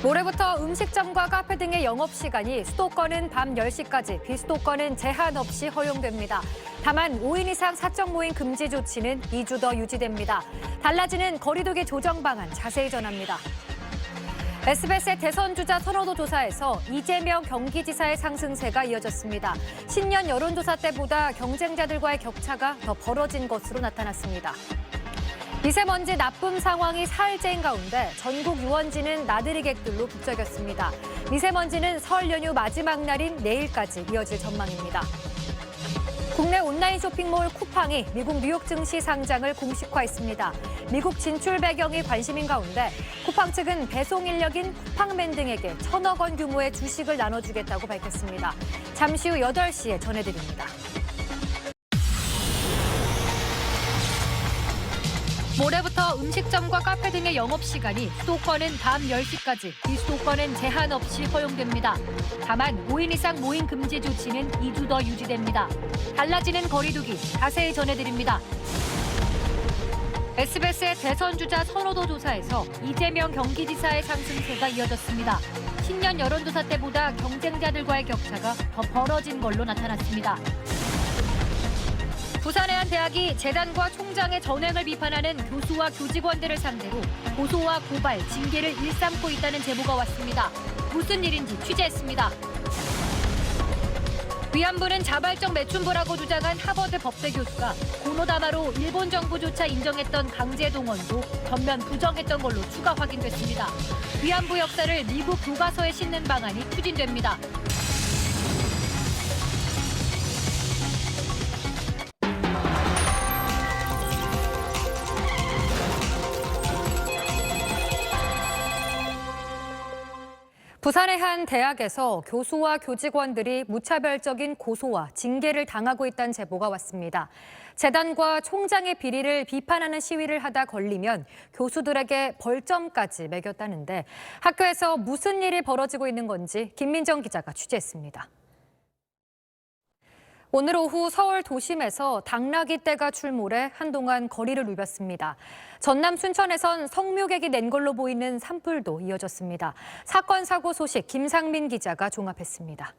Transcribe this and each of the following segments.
모레부터 음식점과 카페 등의 영업시간이 수도권은 밤 10시까지, 비수도권은 제한 없이 허용됩니다. 다만 5인 이상 사적 모임 금지 조치는 2주 더 유지됩니다. 달라지는 거리두기 조정 방안 자세히 전합니다. SBS의 대선 주자 선호도 조사에서 이재명 경기지사의 상승세가 이어졌습니다. 신년 여론조사 때보다 경쟁자들과의 격차가 더 벌어진 것으로 나타났습니다. 미세먼지 나쁨 상황이 사흘째인 가운데 전국 유원지는 나들이 객들로 북적였습니다. 미세먼지는 설 연휴 마지막 날인 내일까지 이어질 전망입니다. 국내 온라인 쇼핑몰 쿠팡이 미국 뉴욕 증시 상장을 공식화했습니다. 미국 진출 배경이 관심인 가운데 쿠팡 측은 배송 인력인 쿠팡맨 등에게 1,000억 원 규모의 주식을 나눠주겠다고 밝혔습니다. 잠시 후 8시에 전해드립니다. 모레부터 음식점과 카페 등의 영업시간이 수도권은 밤 10시까지, 비수도권은 제한 없이 허용됩니다. 다만 5인 이상 모임 금지 조치는 2주 더 유지됩니다. 달라지는 거리두기 자세히 전해드립니다. SBS의 대선 주자 선호도 조사에서 이재명 경기지사의 상승세가 이어졌습니다. 신년 여론조사 때보다 경쟁자들과의 격차가 더 벌어진 걸로 나타났습니다. 부산의 한 대학이 재단과 총장의 전횡을 비판하는 교수와 교직원들을 상대로 고소와 고발, 징계를 일삼고 있다는 제보가 왔습니다. 무슨 일인지 취재했습니다. 위안부는 자발적 매춘부라고 주장한 하버드 법대 교수가 고노다마로 일본 정부조차 인정했던 강제동원도 전면 부정했던 걸로 추가 확인됐습니다. 위안부 역사를 미국 교과서에 싣는 방안이 추진됩니다. 부산의 한 대학에서 교수와 교직원들이 무차별적인 고소와 징계를 당하고 있다는 제보가 왔습니다. 재단과 총장의 비리를 비판하는 시위를 하다 걸리면 교수들에게 벌점까지 매겼다는데 학교에서 무슨 일이 벌어지고 있는 건지 김민정 기자가 취재했습니다. 오늘 오후 서울 도심에서 당나귀 떼가 출몰해 한동안 거리를 누볐습니다. 전남 순천에선 성묘객이 낸 걸로 보이는 산불도 이어졌습니다. 사건 사고 소식 김상민 기자가 종합했습니다.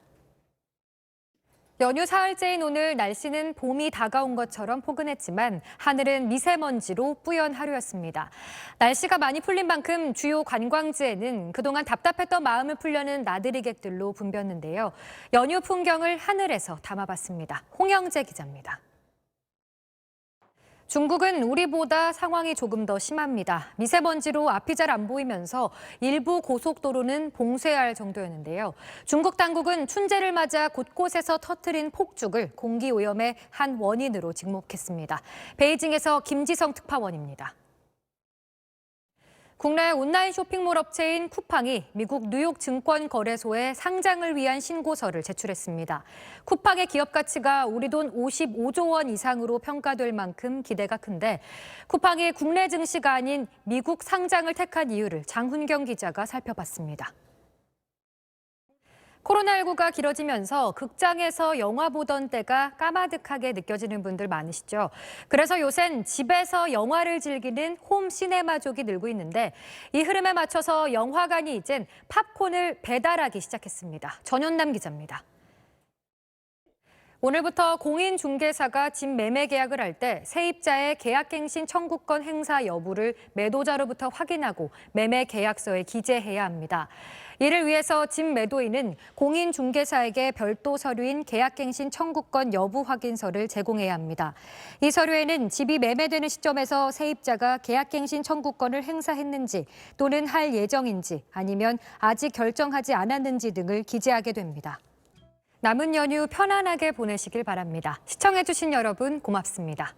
연휴 사흘째인 오늘 날씨는 봄이 다가온 것처럼 포근했지만 하늘은 미세먼지로 뿌연 하루였습니다. 날씨가 많이 풀린 만큼 주요 관광지에는 그동안 답답했던 마음을 풀려는 나들이객들로 붐볐는데요. 연휴 풍경을 하늘에서 담아봤습니다. 홍영재 기자입니다. 중국은 우리보다 상황이 조금 더 심합니다. 미세먼지로 앞이 잘 안 보이면서 일부 고속도로는 봉쇄할 정도였는데요. 중국 당국은 춘제를 맞아 곳곳에서 터뜨린 폭죽을 공기오염의 한 원인으로 직목했습니다. 베이징에서 김지성 특파원입니다. 국내 온라인 쇼핑몰 업체인 쿠팡이 미국 뉴욕 증권거래소에 상장을 위한 신고서를 제출했습니다. 쿠팡의 기업 가치가 우리 돈 55조 원 이상으로 평가될 만큼 기대가 큰데 쿠팡이 국내 증시가 아닌 미국 상장을 택한 이유를 장훈경 기자가 살펴봤습니다. 코로나19가 길어지면서 극장에서 영화 보던 때가 까마득하게 느껴지는 분들 많으시죠. 그래서 요샌 집에서 영화를 즐기는 홈 시네마족이 늘고 있는데 이 흐름에 맞춰서 영화관이 이젠 팝콘을 배달하기 시작했습니다. 전현남 기자입니다. 오늘부터 공인중개사가 집 매매 계약을 할 때 세입자의 계약갱신 청구권 행사 여부를 매도자로부터 확인하고 매매 계약서에 기재해야 합니다. 이를 위해서 집 매도인은 공인중개사에게 별도 서류인 계약갱신 청구권 여부 확인서를 제공해야 합니다. 이 서류에는 집이 매매되는 시점에서 세입자가 계약갱신 청구권을 행사했는지 또는 할 예정인지 아니면 아직 결정하지 않았는지 등을 기재하게 됩니다. 남은 연휴 편안하게 보내시길 바랍니다. 시청해주신 여러분 고맙습니다.